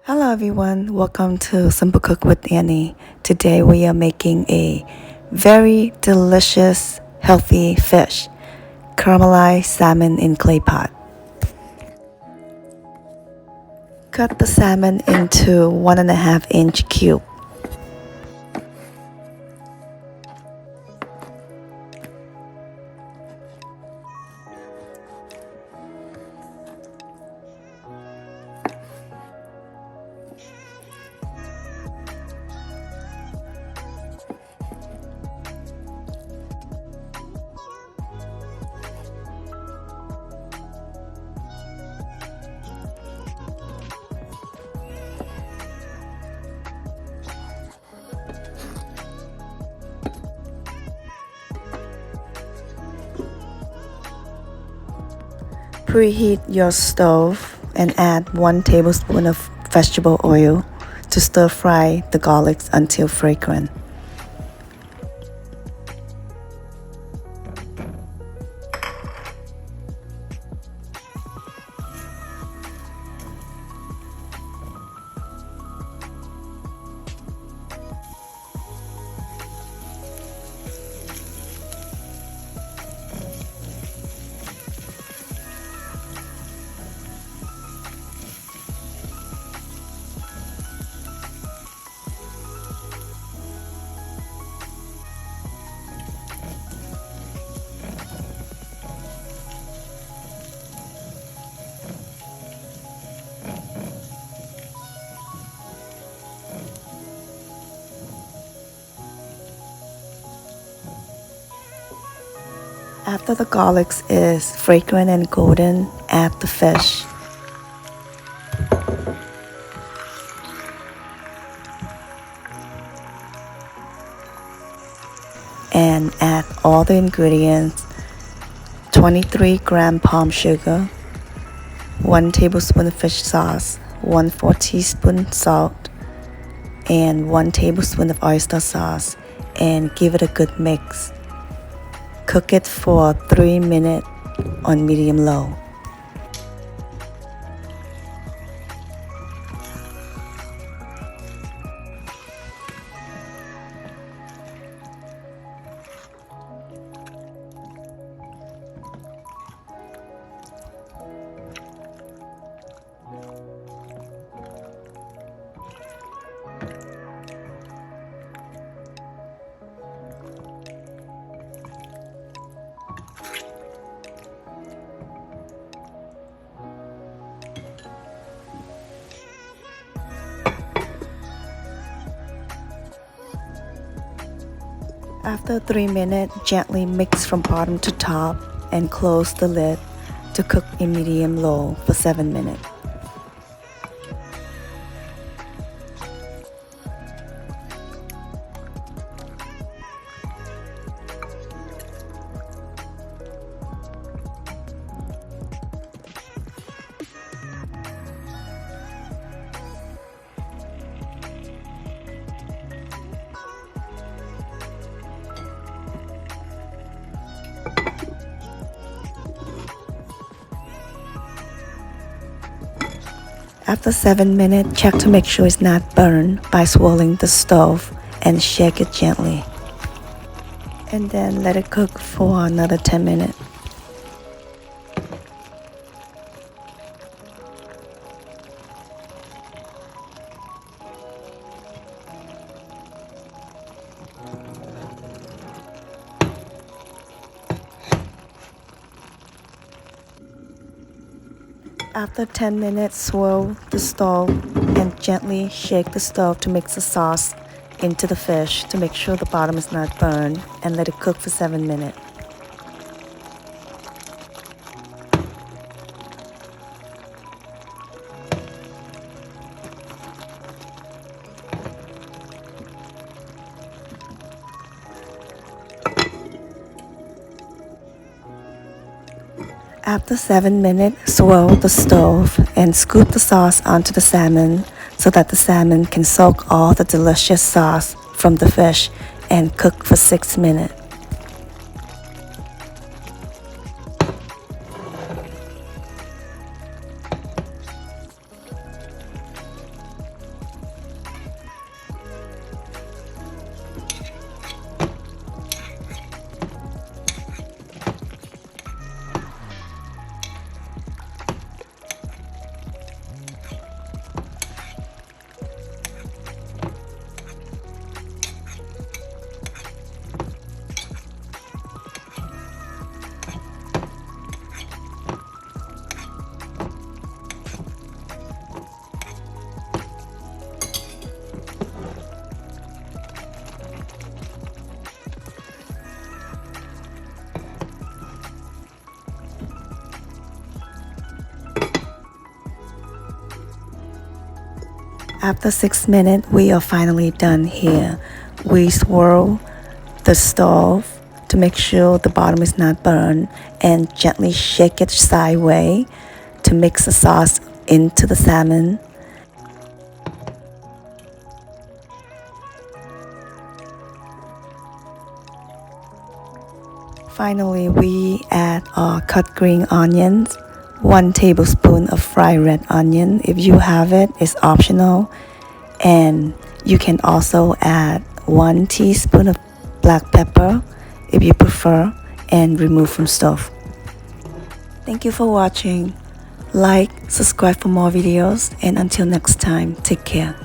Hello everyone, welcome to Simple Cook with Annie. Today we are making a very delicious, healthy fish, caramelized salmon in clay pot. Cut the salmon into 1.5-inch cube. Preheat your stove and add 1 tablespoon of vegetable oil to stir fry the garlics until fragrant. After the garlic is fragrant and golden, add the fish. And add all the ingredients: 23-gram palm sugar, 1 tablespoon of fish sauce, 1/4 teaspoon salt, and 1 tablespoon of oyster sauce, and give it a good mix. Cook it for 3 minutes on medium-low. After 3 minutes, gently mix from bottom to top and close the lid to cook in medium-low for 7 minutes. After 7 minutes, check to make sure it's not burned by swirling the stove and shake it gently. And then let it cook for another 10 minutes. After 10 minutes, swirl the stove and gently shake the stove to mix the sauce into the fish to make sure the bottom is not burned, and let it cook for 7 minutes. After 7 minutes, swirl the stove and scoop the sauce onto the salmon so that the salmon can soak all the delicious sauce from the fish and cook for 6 minutes. After 6 minutes, we are finally done here. We swirl the stove to make sure the bottom is not burned and gently shake it sideways to mix the sauce into the salmon. Finally, we add our cut green onions, 1 tablespoon of fried red onion. If you have it, it's optional. And you can also add 1 teaspoon of black pepper if you prefer, and remove from stove. Thank you for watching. Like, subscribe for more videos, and until next time, take care.